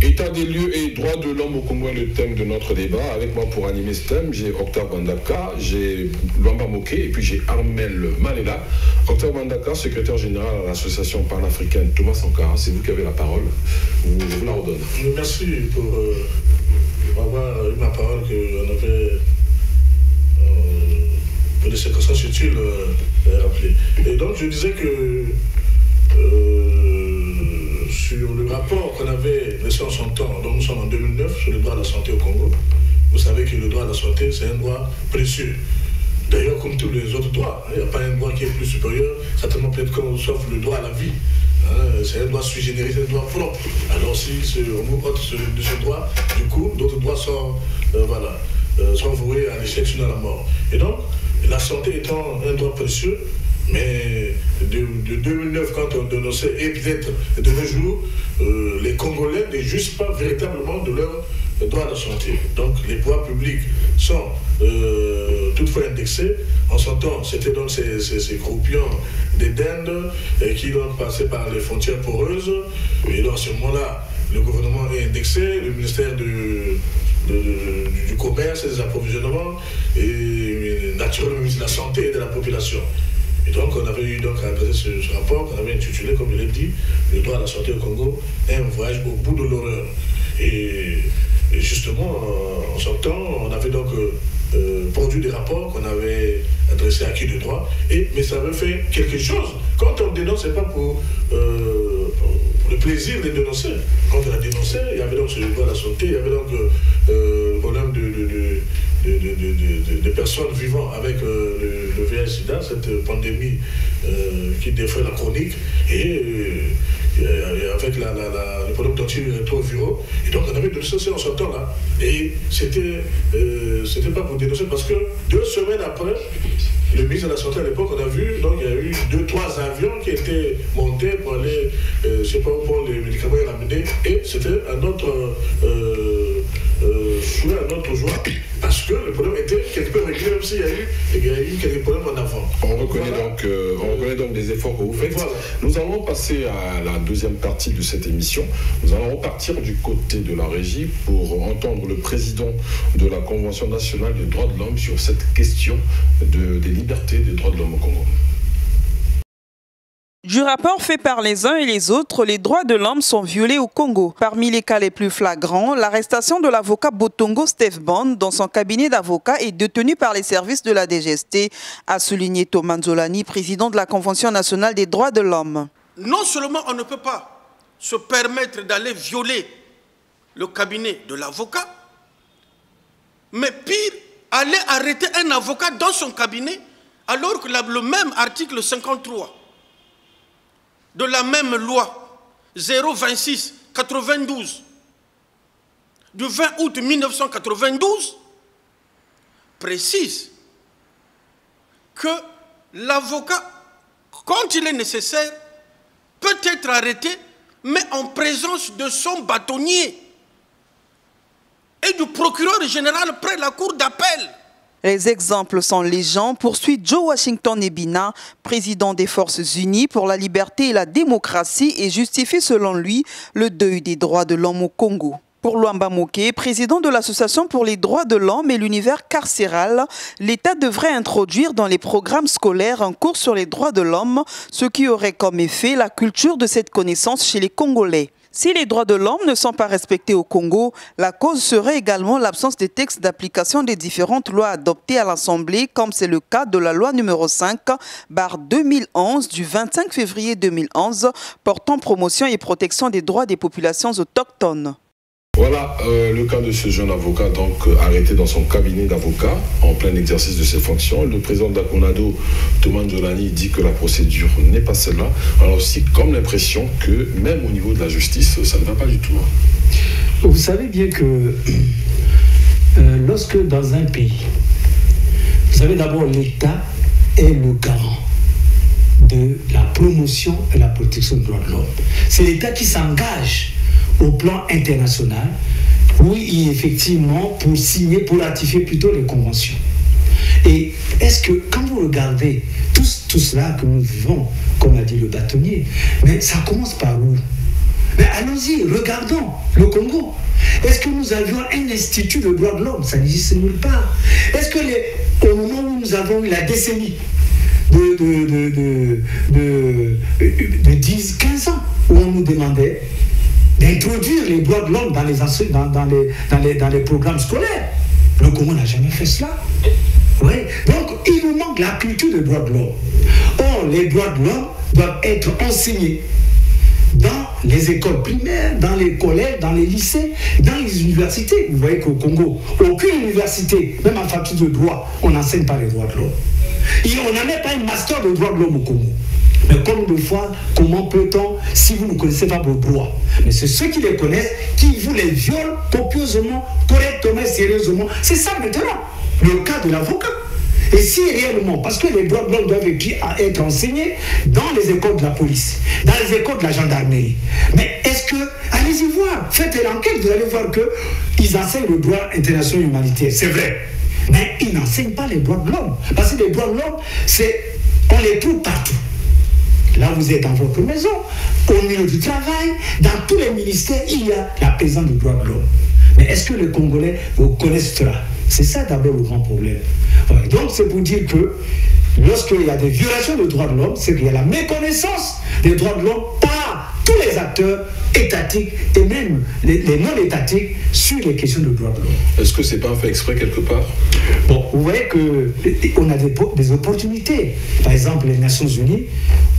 État des lieux et droits de l'homme au Congo est le thème de notre débat. Avec moi pour animer ce thème, j'ai Octave Bandaka, j'ai Luamba Moké et puis j'ai Armel Malela. Octave Bandaka, secrétaire général à l'association panafricaine Thomas Sankara, c'est vous qui avez la parole. Vous la redonne. Merci pour avoir eu ma parole qu'on avait pour des circonstances utiles rappelées. Et donc je disais que sur le rapport qu'on avait laissé en son temps, donc nous sommes en 2009 sur le droit à la santé au Congo. Vous savez que le droit à la santé, c'est un droit précieux. D'ailleurs, comme tous les autres droits, il n'y a pas un droit qui est plus supérieur, certainement peut-être sauf le droit à la vie. C'est un droit sui generis, c'est un droit propre. Alors si on vous ôte de ce droit, du coup, d'autres droits sont voués à l'échec, sinon à la mort. Et donc, la santé étant un droit précieux, mais de 2009, quand on dénonçait, et peut-être de nos jours, les Congolais ne jugent pas véritablement de leur droit à la santé. Donc les pouvoirs publics sont toutefois indexés. En son temps, c'était donc ces croupions des dindes qui donc passaient par les frontières poreuses. Et donc à ce moment-là, le gouvernement est indexé, le ministère du commerce et des approvisionnements, et naturellement de la santé et de la population. Et donc on avait eu donc à adresser ce rapport qu'on avait intitulé, comme je l'ai dit, le droit à la santé au Congo, un voyage au bout de l'horreur. Et justement, en son temps, on avait donc produit des rapports qu'on avait adressés à qui de droit, mais ça avait fait quelque chose. Quand on dénonce, ce n'est pas pour le plaisir de dénoncer. Quand on a dénoncé, il y avait donc ce droit à la santé, il y avait donc le problème de personnes vivant avec le VIH-Sida, cette pandémie qui défrait la chronique, et avec le problème d'antirétroviraux. Et donc on avait dénoncé en ce temps-là. Et c'était pas pour dénoncer, parce que 2 semaines après, le ministre de la Santé à l'époque, on a vu, donc il y a eu 2-3 avions qui étaient montés pour aller, je ne sais pas où, pour les médicaments et ramener. Et c'était un autre souhait, un autre joie, parce que le problème était quelque peu réglé, même s'il y a eu quelques problèmes en avant. On reconnaît donc des efforts que vous faites. Voilà. Nous allons passer à la deuxième partie de cette émission. Nous allons repartir du côté de la régie pour entendre le président de la Convention nationale des droits de l'homme sur cette question des libertés des droits de l'homme au Congo. Du rapport fait par les uns et les autres, les droits de l'homme sont violés au Congo. Parmi les cas les plus flagrants, l'arrestation de l'avocat Botongo Steph Bond dans son cabinet d'avocat est détenu par les services de la DGST, a souligné Thomas Nzolani, président de la Convention nationale des droits de l'homme. Non seulement on ne peut pas se permettre d'aller violer le cabinet de l'avocat, mais pire, aller arrêter un avocat dans son cabinet alors que le même article 53 de la même loi 026-92 du 20 août 1992 précise que l'avocat, quand il est nécessaire, peut être arrêté, mais en présence de son bâtonnier et du procureur général près la cour d'appel. Les exemples sont légion, poursuit Joe Washington Ebina, président des Forces Unies pour la liberté et la démocratie, et justifie selon lui le deuil des droits de l'homme au Congo. Pour Luamba Moké, président de l'Association pour les droits de l'homme et l'univers carcéral, l'État devrait introduire dans les programmes scolaires un cours sur les droits de l'homme, ce qui aurait comme effet la culture de cette connaissance chez les Congolais. Si les droits de l'homme ne sont pas respectés au Congo, la cause serait également l'absence des textes d'application des différentes lois adoptées à l'Assemblée, comme c'est le cas de la loi numéro 5/2011 du 25 février 2011 portant promotion et protection des droits des populations autochtones. Voilà le cas de ce jeune avocat donc arrêté dans son cabinet d'avocat en plein exercice de ses fonctions. Le président de la CONADO, Thomas Nzolani, dit que la procédure n'est pas celle-là. Alors aussi comme l'impression que même au niveau de la justice, ça ne va pas du tout. Vous savez bien que lorsque dans un pays, vous savez d'abord l'État est le garant de la promotion et la protection des droits de l'homme. C'est l'État qui s'engage au plan international, oui, effectivement, pour signer, pour ratifier plutôt les conventions. Et est-ce que, quand vous regardez tout cela que nous vivons, comme a dit le bâtonnier, mais ça commence par où? Mais allons-y, regardons le Congo. Est-ce que nous avions un institut de droits de l'homme? Ça n'existe nulle part. Est-ce que au moment où nous avons eu la décennie de 10-15 ans, où on nous demandait d'introduire les droits de l'homme dans les programmes scolaires, le Congo n'a jamais fait cela. Oui. Donc, il nous manque la culture des droits de l'homme. Or, les droits de l'homme doivent être enseignés dans les écoles primaires, dans les collèges, dans les lycées, dans les universités. Vous voyez qu'au Congo, aucune université, même en faculté de droit, on n'enseigne pas les droits de l'homme. Et on n'en met pas un master de droits de l'homme au Congo. Mais comme de fois, comment peut-on, si vous ne connaissez pas vos droits? Mais c'est ceux qui les connaissent qui vous les violent copieusement, correctement, sérieusement. C'est ça maintenant, le cas de l'avocat. Et si réellement, parce que les droits de l'homme doivent être enseignés dans les écoles de la police, dans les écoles de la gendarmerie. Mais est-ce que, allez-y voir, faites l'enquête, vous allez voir qu'ils enseignent le droit international humanitaire, c'est vrai. Mais ils n'enseignent pas les droits de l'homme. Parce que les droits de l'homme, on les trouve partout. Là, vous êtes dans votre maison, au milieu du travail, dans tous les ministères, il y a la présence des droits de l'homme. Mais est-ce que les Congolais connaissent cela? C'est ça d'abord le grand problème. Voilà. Donc c'est pour dire que lorsqu'il y a des violations des droits de l'homme, c'est qu'il y a la méconnaissance des droits de l'homme par tous les acteurs étatiques et même les non-étatiques sur les questions de droits de l'homme. Est-ce que c'est pas un fait exprès quelque part? Bon, vous voyez qu'on a des opportunités. Par exemple, les Nations Unies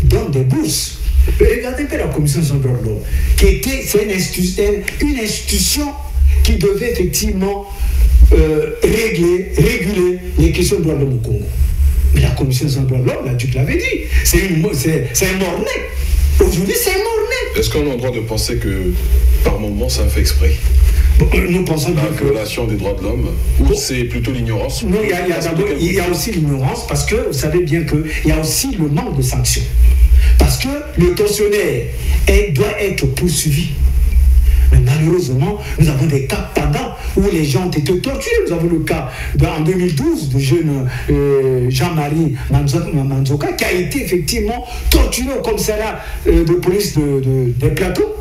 donnent des bourses. Regardez bien la Commission des droits de l'homme, c'est une institution qui devait effectivement réguler les questions de droits de l'homme au Congo. Mais la Commission des droits de l'homme, là, tu te l'avais dit, c'est un mort-né. Aujourd'hui, c'est un mort-né. Est-ce qu'on a le droit de penser que par moment, ça fait exprès? Nous pensons la violation des droits de l'homme, ou c'est plutôt l'ignorance? Non, il y a aussi l'ignorance, parce que vous savez bien qu'il y a aussi le manque de sanctions. Parce que le tortionnaire doit être poursuivi. Mais malheureusement, nous avons des cas pendant où les gens ont été torturés. Nous avons le cas en 2012 du jeune Jean-Marie Manzoka qui a été effectivement torturé au commissariat de police des Plateaux.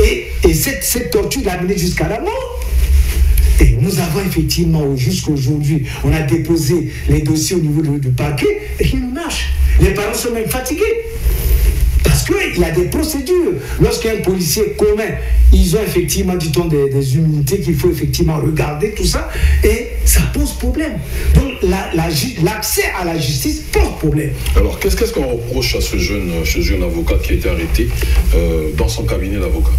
Et cette torture l'a amené jusqu'à la mort. Et nous avons effectivement, jusqu'à aujourd'hui, on a déposé les dossiers au niveau du parquet et rien ne marche. Les parents sont même fatigués. Parce qu'il y a des procédures. Lorsqu'un policier commet, ils ont effectivement, dit-on, des immunités qu'il faut effectivement regarder, tout ça, et ça pose problème. Donc l'accès à la justice pose problème. Alors qu'est-ce qu'on reproche à ce jeune avocat qui a été arrêté dans son cabinet d'avocat?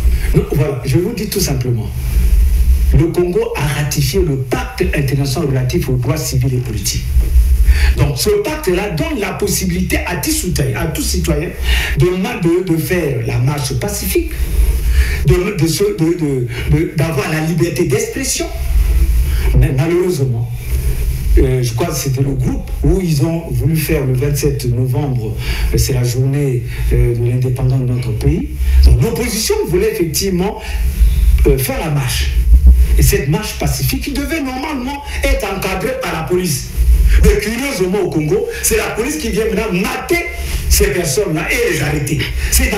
Voilà, je vous dis tout simplement. Le Congo a ratifié le pacte international relatif aux droits civils et politiques. Donc ce pacte-là donne la possibilité à tout citoyen de faire la marche pacifique, d'avoir la liberté d'expression. Mais malheureusement, je crois que c'était le groupe où ils ont voulu faire le 27 novembre, c'est la journée de l'indépendance de notre pays. Donc l'opposition voulait effectivement faire la marche. Et cette marche pacifique qui devait normalement être encadrée par la police. Mais curieusement au Congo, c'est la police qui vient maintenant mater ces personnes-là et les arrêter. C'est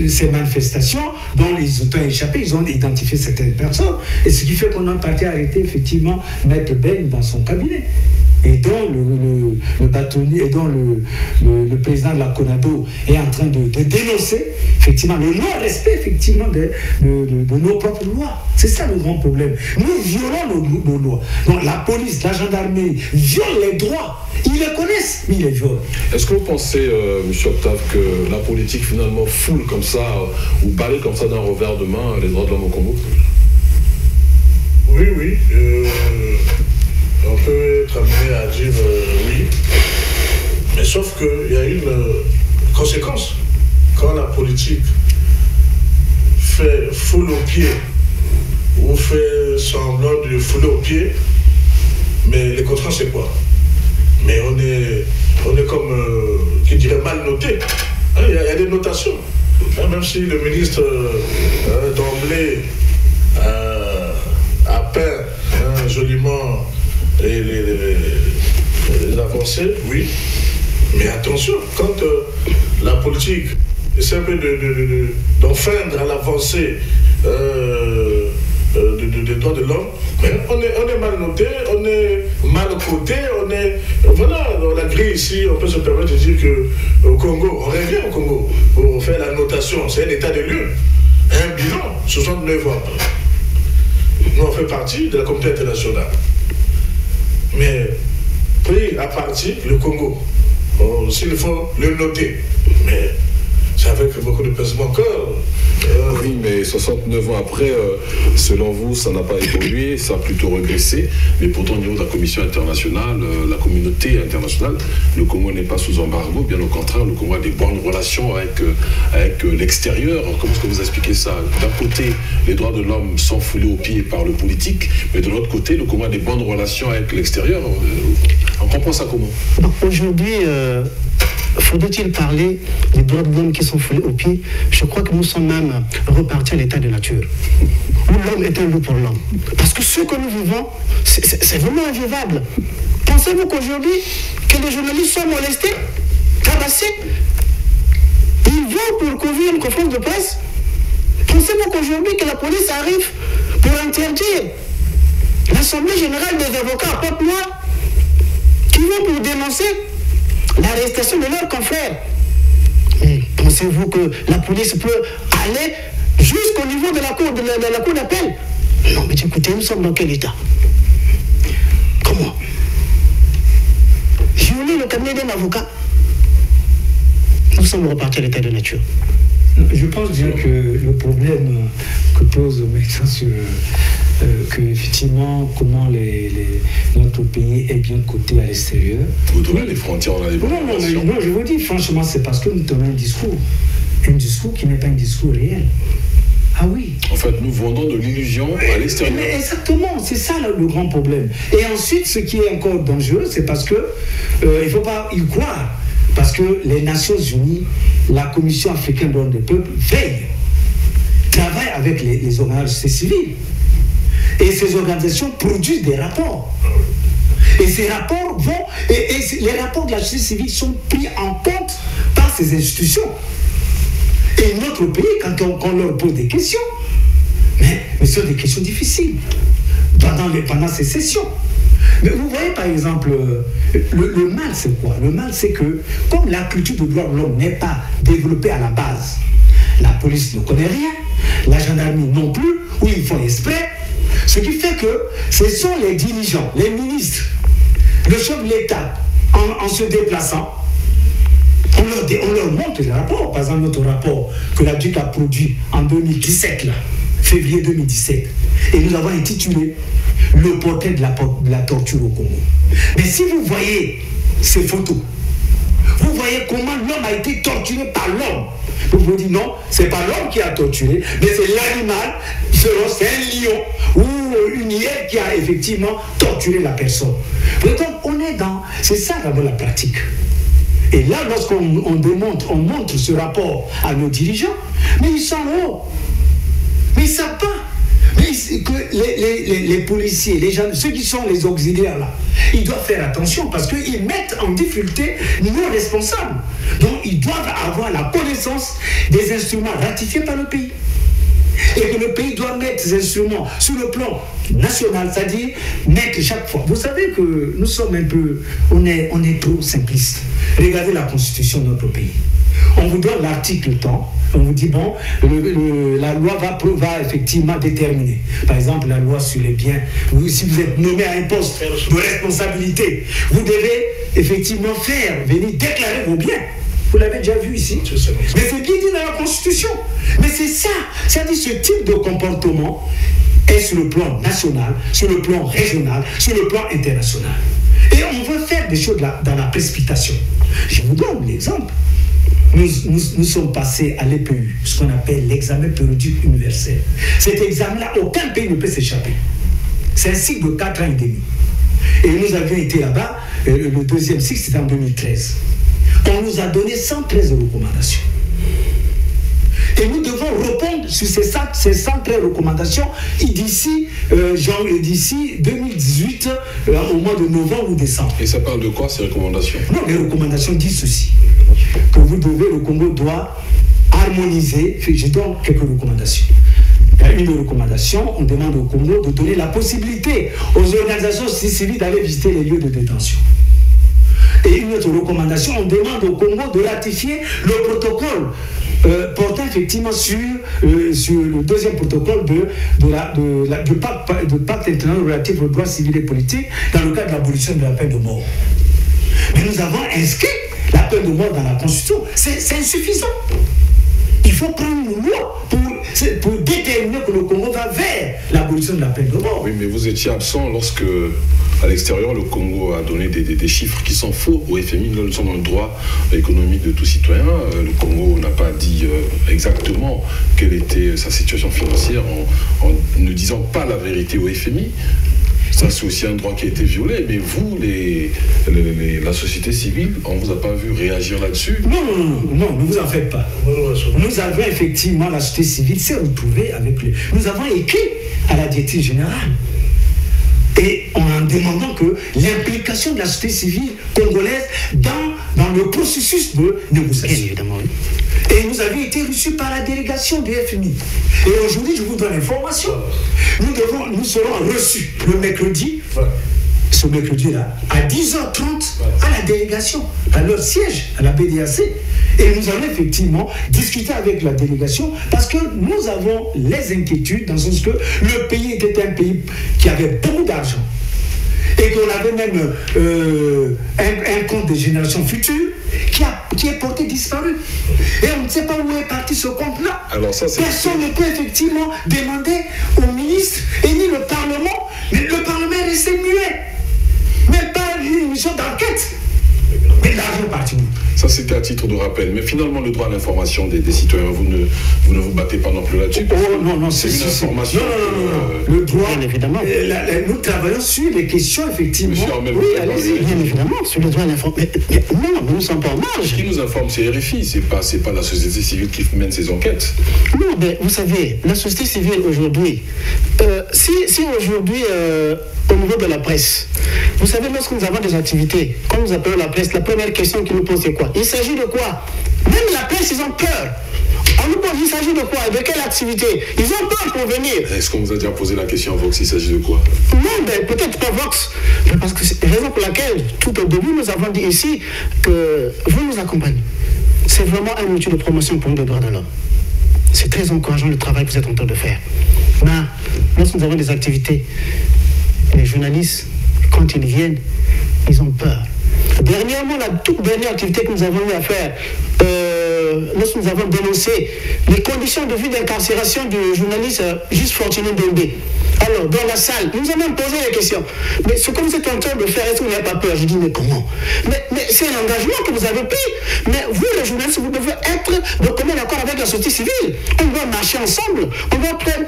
ces manifestations dont les auteurs échappés, ils ont identifié certaines personnes. Et ce qui fait qu'on a parti arrêter effectivement Maître Ben dans son cabinet. Et dont le bâtonnier, et dont le président de la CONADO est en train de dénoncer effectivement le non-respect effectivement de nos propres lois. C'est ça le grand problème. Nous violons nos lois. Donc la police, la gendarmerie violent les droits. Ils les connaissent, mais ils les violent. Est-ce que vous pensez, M. Octave, que la politique finalement foule comme ça, ou balaye comme ça d'un revers de main les droits de l'homme au Congo? Oui. On peut être amené à dire oui, mais sauf qu'il y a une conséquence. Quand la politique fait foule au pied ou fait semblant de fouler au pied, mais les conséquences c'est quoi? Mais on est comme, qui dirait, mal noté. Il y a des notations. Même si le ministre d'emblée a peint joliment les avancées, oui. Mais attention, quand la politique essaie un peu d'enfreindre à l'avancée des droits de l'homme, on est mal noté, on est mal coté, on est... Voilà, dans la grille ici, on peut se permettre de dire qu'au Congo, on revient au Congo pour faire la notation, c'est un état de lieu, un bilan, 69 ans. Nous, on fait partie de la communauté internationale. Mais, pris à partie, le Congo, s'il faut le noter, mais c'est avec beaucoup de pesements encore. Oui, mais 69 ans après, selon vous, ça n'a pas évolué, ça a plutôt régressé. Mais pourtant, au niveau de la Commission internationale, la communauté internationale, le Congo n'est pas sous embargo. Bien au contraire, le Congo a des bonnes relations avec l'extérieur. Comment est-ce que vous expliquez ça? D'un côté, les droits de l'homme sont foulés aux pieds par le politique, mais de l'autre côté, le Congo a des bonnes relations avec l'extérieur. On comprend ça comment? Aujourd'hui, faudrait-il parler des droits de l'homme qui sont foulés aux pieds? Je crois que nous sommes même repartis à l'état de nature, où l'homme est un loup pour l'homme. Parce que ce que nous vivons, c'est vraiment invivable. Pensez-vous qu'aujourd'hui, que les journalistes sont molestés, tabassés, ils vont pour couvrir une conférence de presse? Pensez-vous qu'aujourd'hui, que la police arrive pour interdire l'Assemblée générale des avocats à Port-Noir, qui vont pour dénoncer l'arrestation de leurs confrères? Pensez-vous que la police peut aller jusqu'au niveau de la cour d'appel? Non, mais écoutez, nous sommes dans quel état? Comment? Violer le cabinet d'un avocat? Nous sommes repartis à l'état de nature. Je pense bien que le problème que pose maintenant sur que effectivement comment notre pays est bien coté à l'extérieur. Vous trouvez les frontières, on a des non, je vous dis franchement, c'est parce que nous tenons un discours qui n'est pas un discours réel. Ah oui. En fait, nous vendons de l'illusion à l'extérieur. Mais exactement, c'est ça le grand problème. Et ensuite, ce qui est encore dangereux, c'est parce que il ne faut pas y croire. Parce que les Nations Unies, la Commission africaine des droits des peuples travaillent avec les organisations civiles. Et ces organisations produisent des rapports. Et ces rapports vont... Et les rapports de la société civile sont pris en compte par ces institutions. Et notre pays, quand on leur pose des questions, mais ce sont des questions difficiles pendant ces sessions. Mais vous voyez par exemple, le mal c'est quoi? Le mal c'est que, comme la culture de droit de l'homme n'est pas développée à la base, la police ne connaît rien, la gendarmerie non plus, ou ils font exprès, ce qui fait que ce sont les dirigeants, les ministres, le chef de l'État, en se déplaçant, on leur montre les rapports. Par exemple, notre rapport que la DUC a produit en 2017, là, février 2017, et nous avons intitulé le portrait de la torture au Congo. Mais si vous voyez ces photos, vous voyez comment l'homme a été torturé par l'homme. Vous vous dites non, c'est pas l'homme qui a torturé, mais c'est l'animal, c'est un lion ou une hyène qui a effectivement torturé la personne. Donc on est dans... C'est ça d'abord la pratique. Et là, lorsqu'on montre ce rapport à nos dirigeants, mais ils sont hauts. Mais ils ne savent pas. Mais que les policiers, les gens, ceux qui sont les auxiliaires là, ils doivent faire attention parce qu'ils mettent en difficulté nos responsables. Donc ils doivent avoir la connaissance des instruments ratifiés par le pays. Et que le pays doit mettre ces instruments sur le plan national, c'est-à-dire mettre chaque fois. Vous savez que nous sommes un peu, on est trop simpliste. Regardez la constitution de notre pays. On vous donne l'article temps, on vous dit bon, la loi va effectivement déterminer. Par exemple, la loi sur les biens, si vous êtes nommé à un poste de responsabilité, vous devez effectivement venir déclarer vos biens. Vous l'avez déjà vu ici. Mais c'est bien dit dans la Constitution. Mais c'est ça. C'est-à-dire ce type de comportement est sur le plan national, sur le plan régional, sur le plan international. Et on veut faire des choses dans la précipitation. Je vous donne l'exemple. Nous sommes passés à l'EPU, ce qu'on appelle l'examen périodique universel. Cet examen-là, aucun pays ne peut s'échapper. C'est un cycle de 4 ans et demi. Et nous avions été là-bas, le deuxième cycle, c'était en 2013. On nous a donné 113 recommandations. Et nous devons répondre sur ces 113 recommandations d'ici 2018, au mois de novembre ou décembre. Et ça parle de quoi ces recommandations? Non, les recommandations disent ceci, que le Congo doit harmoniser, je donne quelques recommandations. Il y a une recommandation, on demande au Congo de donner la possibilité aux organisations civiles d'aller visiter les lieux de détention. Et une autre recommandation, on demande au Congo de ratifier le protocole portant effectivement sur le deuxième protocole du pacte international relatif aux droits civils et politiques dans le cadre de l'abolition de la peine de mort. Mais nous avons inscrit la peine de mort dans la Constitution. C'est insuffisant. Il faut prendre une loi pour déterminer que le Congo va vers l'abolition de la peine de mort. Oui, mais vous étiez absent lorsque, à l'extérieur, le Congo a donné des chiffres qui sont faux au FMI. Nous sommes dans le droit économique de tout citoyen. Le Congo n'a pas dit exactement quelle était sa situation financière en ne disant pas la vérité au FMI. Ça, c'est aussi un droit qui a été violé. Mais vous, la société civile, on ne vous a pas vu réagir là-dessus? Non, ne vous en faites pas. Nous avons effectivement, la société civile s'est retrouvée avec lui. Nous avons écrit à la directrice générale et en demandant que l'implication de la société civile congolaise dans le processus de négociation. Évidemment, oui. Et nous avions été reçus par la délégation du FMI. Et aujourd'hui, je vous donne l'information. Nous serons reçus le mercredi, ce mercredi-là, à 10h30 à la délégation, à leur siège, à la BDAC. Et nous allons effectivement discuter avec la délégation parce que nous avons les inquiétudes dans le sens que le pays était un pays qui avait beaucoup d'argent et qu'on avait même un compte des générations futures qui est porté disparu. Et on ne sait pas où est parti ce compte-là. Personne ne peut effectivement demander au ministre et ni le Parlement. Mais le Parlement est resté muet. Même pas une mission d'enquête. Mais l'argent est parti. Ça, c'était à titre de rappel. Mais finalement, le droit à l'information des citoyens, vous ne vous battez pas non plus là-dessus. Non, c'est une information. Non. Le droit, bien évidemment. Nous travaillons sur les questions, effectivement. Monsieur, oui, allez-y. Bien évidemment, sur le droit à l'information. Non, nous ne sommes pas en marge. Qui nous informe, c'est RFI. C'est pas la société civile qui mène ces enquêtes. Non, mais vous savez, la société civile aujourd'hui, si aujourd'hui, au niveau de la presse, vous savez, lorsque nous avons des activités, quand nous appelons la presse, la première question qu'ils nous posent, c'est quoi? Il s'agit de quoi? Même la presse, ils ont peur. On nous pose, il s'agit de quoi? De quelle activité? Ils ont peur pour venir. Est-ce qu'on vous a déjà posé la question à Vox, il s'agit de quoi? Non, mais peut-être pas Vox. Mais parce que c'est la raison pour laquelle, tout au début, nous avons dit ici que vous nous accompagnez. C'est vraiment un outil de promotion pour nous, les droits de l'homme. C'est très encourageant le travail que vous êtes en train de faire. Mais lorsque nous avons des activités, les journalistes, quand ils viennent, ils ont peur. Dernièrement, la toute dernière activité que nous avons eu à faire, lorsque nous avons dénoncé les conditions de vie d'incarcération du journaliste Juste Fortuné Ndombe. Alors, dans la salle, nous avons posé les questions. Mais ce que vous êtes en train de faire, est-ce que vous n'avez pas peur? Je dis, mais comment? Mais c'est un engagement que vous avez pris. Mais vous, les journalistes, vous devez être de commun accord avec la société civile. On doit marcher ensemble. On doit prendre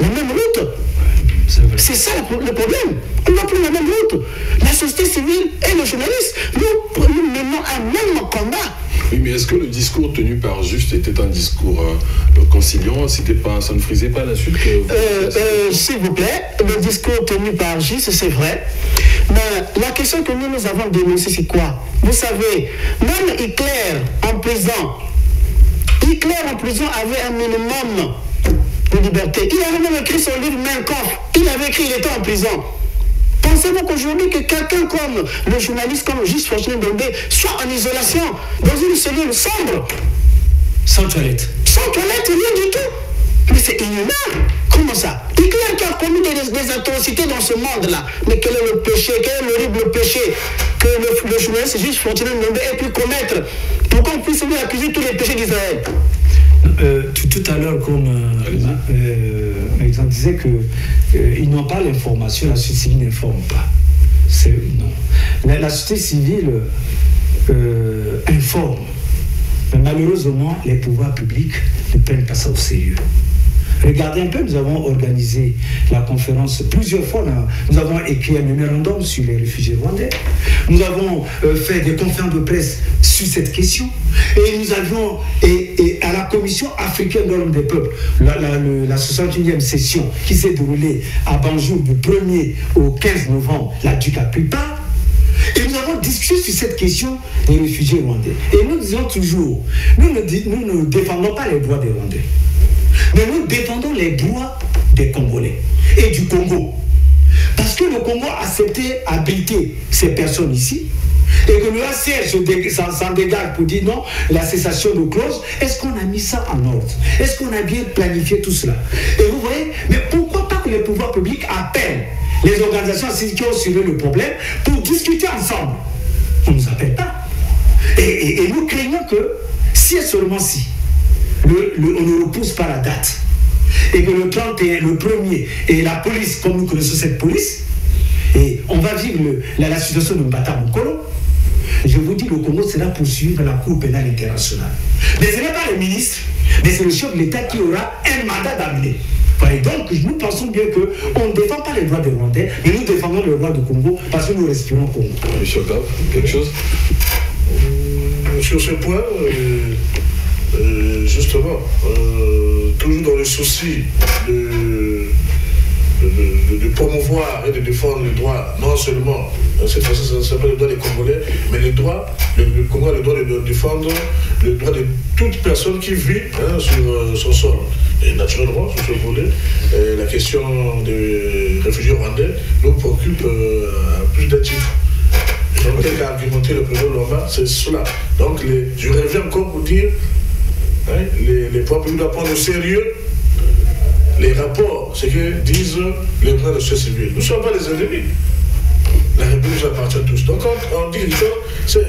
la même route. C'est ça le problème. On doit prendre la même route. La société civile et le journaliste, nous menons un même combat. Oui, mais est-ce que le discours tenu par Juste était un discours conciliant? Ça ne frisait pas l'insulte que... S'il vous plaît, le discours tenu par Juste, c'est vrai. Mais la question que nous avons dénoncée, c'est quoi? Vous savez, même Hitler en prison avait un minimum de liberté. Il avait même écrit son livre Mein Kampf. Il avait écrit, il était en prison. Pensez-vous qu'aujourd'hui, que quelqu'un comme le journaliste, comme Juste Fortuné Ndombe, soit en isolation, dans une cellule sombre, sans toilette, rien du tout? Mais c'est inhumain. Comment ça? Hitler qui a commis des atrocités dans ce monde-là. Mais quel est le péché, quel est l'horrible péché que le journaliste Juste Fortuné Ndombe ait pu commettre pour qu'on puisse lui accuser tous les péchés d'Israël? Tout à l'heure, comme Alexandre disait qu'ils n'ont pas l'information, la société civile n'informe pas. Non. La société civile informe, mais malheureusement, les pouvoirs publics ne prennent pas ça au sérieux. Regardez un peu, nous avons organisé la conférence plusieurs fois. Nous avons écrit un mémorandum sur les réfugiés rwandais. Nous avons fait des conférences de presse sur cette question. Et nous avions, et à la commission Commission africaine de l'homme des peuples, la 61e session qui s'est déroulée à Banjul du 1er au 15 novembre, la DUC a pris part. Et nous avons discuté sur cette question des réfugiés rwandais. Et nous disons toujours, nous ne défendons pas les droits des Rwandais, mais nous défendons les droits des Congolais et du Congo. Parce que le Congo a accepté abriter ces personnes ici, et que le HCR s'en dégage pour dire non, la cessation de clause. Est-ce qu'on a mis ça en ordre? Est-ce qu'on a bien planifié tout cela? Et vous voyez, mais pourquoi pas que les pouvoirs publics appellent les organisations qui ont suivi le problème pour discuter ensemble? On ne nous appelle pas. Et nous craignons que, si et seulement si, on ne repousse pas la date, et que le 31, le 1er, et la police, comme nous connaissons cette police, et on va vivre la situation de Mbata Mokolo, je vous dis, le Congo sera poursuivi dans la Cour pénale internationale. Mais ce n'est pas le ministre, mais c'est le chef de l'État qui aura un mandat d'amener. Et donc, nous pensons bien qu'on ne défend pas les droits des Rwandais, mais nous défendons les droits du Congo parce que nous respirons au Congo. Monsieur Gav, quelque chose? Sur ce point, justement, toujours dans le souci de promouvoir et de défendre les droits, non seulement, cette fois-ci, ce ne sont pas les droits des Congolais, mais le Congo a le droit de défendre le droit de toute personne qui vit sur son sol. Et naturellement, sur ce volet, la question des réfugiés rwandais nous préoccupe à plus d'un titre. Donc, tel qu'a argumenté le président Lomba, c'est cela. Donc, je reviens encore pour dire, les pouvoirs publics doivent prendre au sérieux les rapports, ce que disent les droits de la société civile. Nous ne sommes pas les ennemis. La République nous appartient tous. Donc quand on dit quelque chose,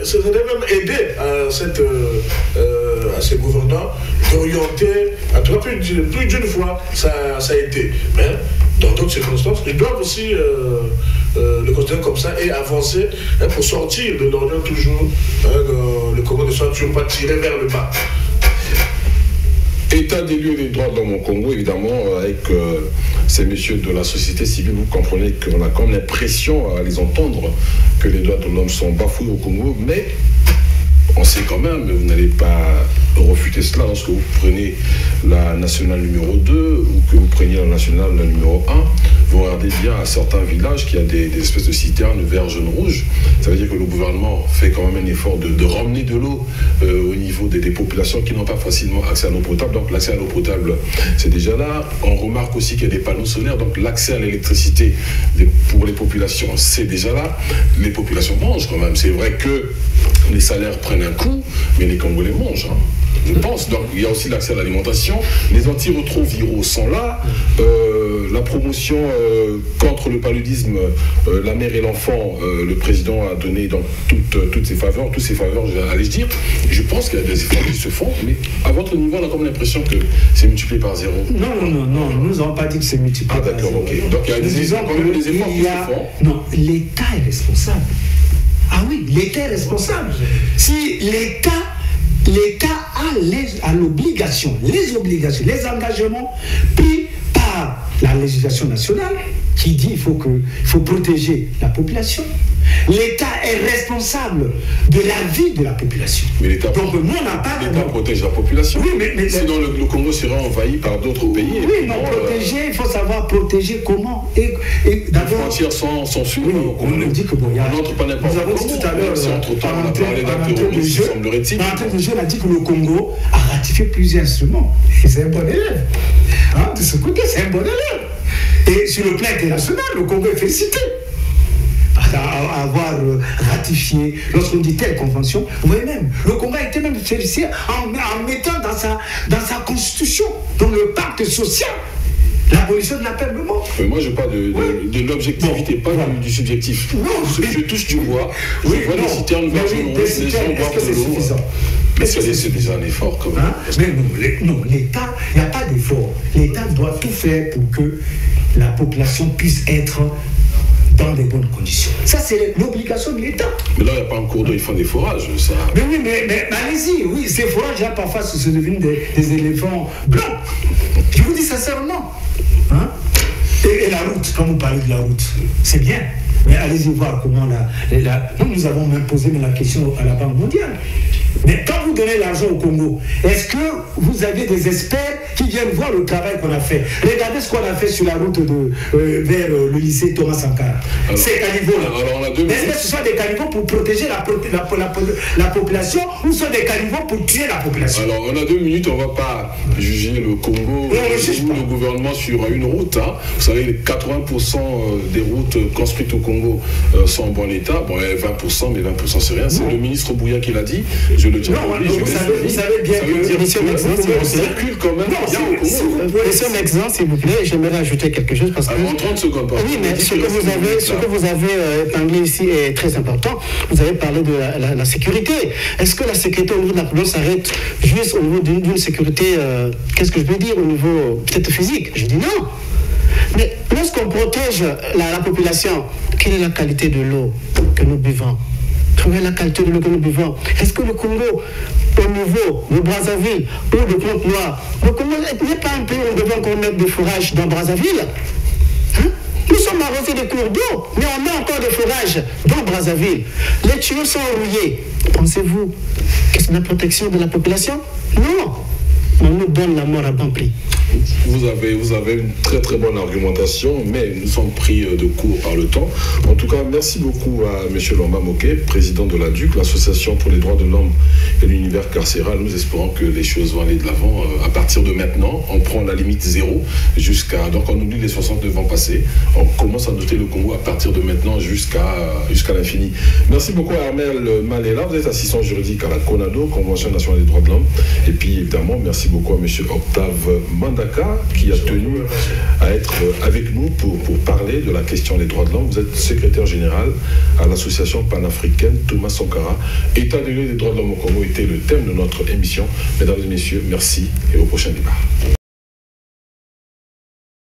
ça devrait même aider à ces gouvernants d'orienter, à tout cas plus d'une fois, ça a été. Mais dans d'autres circonstances, ils doivent aussi le considérer comme ça et avancer pour sortir de l'Orient toujours, le Congo ne soit toujours pas tiré vers le bas. État des lieux des droits de l'homme au Congo, évidemment, avec ces messieurs de la société civile, vous comprenez qu'on a quand même l'impression à les entendre que les droits de l'homme sont bafoués au Congo, mais on sait quand même, vous n'allez pas refuter cela lorsque vous prenez la nationale numéro 2 ou que vous preniez la nationale numéro 1, vous regardez bien à certains villages qu'il y a des espèces de citernes verts, jaunes, rouges. Ça veut dire que le gouvernement fait quand même un effort de ramener de l'eau au niveau des populations qui n'ont pas facilement accès à l'eau potable. Donc l'accès à l'eau potable, c'est déjà là. On remarque aussi qu'il y a des panneaux solaires, donc l'accès à l'électricité pour les populations, c'est déjà là. Les populations mangent quand même. C'est vrai que les salaires prennent un coup, mais les Congolais mangent. Je pense. Donc il y a aussi l'accès à l'alimentation. Les antirétroviraux sont là. La promotion contre le paludisme, la mère et l'enfant, le président a donné dans toutes ses faveurs, allais-je dire. Je pense qu'il y a des efforts qui se font, mais à votre niveau, on a comme l'impression que c'est multiplié par zéro. Non, nous n'avons pas dit que c'est multiplié par zéro. Ok. Donc il y a des efforts qui se font. Non, l'État est responsable. Ah oui, l'État est responsable. Si l'État a l'obligation, les engagements pris par la législation nationale qui dit qu'il faut protéger la population. L'État est responsable de la vie de la population. Mais l'État protège la population. Oui, mais sinon le Congo sera envahi par d'autres pays. Oui, non, protéger, il faut savoir protéger comment. Et d'abord, les frontières sont sûres. Oui, on nous dit que bon, on n'entre pas n'importe où. Nous avons dit tout à l'heure, on a parlé d'un terrorisme, semblerait-il. Le jeune a dit que le Congo a ratifié plusieurs instruments. Et c'est un bon élève. De ce côté, c'est un bon élève. Et sur le plan international, le Congo est félicité à avoir ratifié, lorsqu'on dit telle convention, vous voyez même, le Congo a été même félicité en mettant dans sa constitution, dans le pacte social, l'abolition de la peine de mort. Mais moi je parle de l'objectivité, pas du subjectif. Non, je touche du bois, je vois des citernes verts, les gens boivent de l'eau. Mais c'est déjà un effort quand même. Mais non, l'État, il n'y a pas d'effort. L'État doit tout faire pour que la population puisse être dans des bonnes conditions. Ça, c'est l'obligation de l'État. Mais là, il n'y a pas un cours d'eau, ils font des forages, ça. Mais oui, mais allez-y, oui, ces forages, là, parfois, ce sont devenus des éléphants blancs. Je vous dis sincèrement. Et la route, quand vous parlez de la route, c'est bien. Mais allez-y voir comment nous avons même posé la question à la Banque mondiale. Mais quand vous donnez l'argent au Congo, est-ce que vous avez des experts qui viennent voir le travail qu'on a fait? Regardez ce qu'on a fait sur la route vers le lycée Thomas Sankara. Ces caniveaux-là. Est-ce que ce sont des caniveaux pour protéger la population ou ce sont des caniveaux pour tuer la population? Alors, on a 2 minutes, on ne va pas juger le Congo ou le gouvernement sur une route. Hein. Vous savez, 80% des routes construites au Congo sont en bon état. Bon, 20%, mais 20% c'est rien. C'est le ministre Bouya qui l'a dit. Je le dis. Non, vous savez bien que... Monsieur un exemple, s'il vous plaît, j'aimerais ajouter quelque chose parce que... En 30 secondes. Oui, mais ce que vous avez épinglé ici est très important. Vous avez parlé de la sécurité. Est-ce que la sécurité au niveau de la population s'arrête juste au niveau d'une sécurité, qu'est-ce que je veux dire, au niveau peut-être physique? Je dis non. Mais lorsqu'on protège la population, quelle est la qualité de l'eau que nous buvons? Quelle est la qualité de l'eau que nous buvons? Est-ce que le Congo, au niveau de Brazzaville ou de Pointe-Noire, le Congo n'est pas un pays où on devrait encore mettre des fourrages dans Brazzaville? Hein? Nous sommes arrosés de cours d'eau, mais on met encore des fourrages dans Brazzaville. Les tuyaux sont rouillés. Pensez-vous que c'est la protection de la population? Non. On nous donne la mort à bon prix. Vous avez une très très bonne argumentation, mais nous sommes pris de court par le temps. En tout cas, merci beaucoup à M. Lomba Moké, président de la DUC, l'Association pour les droits de l'homme et l'univers carcéral. Nous espérons que les choses vont aller de l'avant. À partir de maintenant, on prend la limite 0 jusqu'à... Donc on oublie les 69 ans passés. On commence à noter le Congo à partir de maintenant jusqu'à l'infini. Merci beaucoup à Armel Malela. Vous êtes assistant juridique à la CONADO, Convention nationale des droits de l'homme. Et puis évidemment, merci beaucoup à M. Octave Mandaka qui a tenu à être avec nous pour parler de la question des droits de l'homme. Vous êtes secrétaire général à l'association panafricaine Thomas Sankara. État des lieux des droits de l'homme au Congo était le thème de notre émission. Mesdames et messieurs, merci et au prochain débat.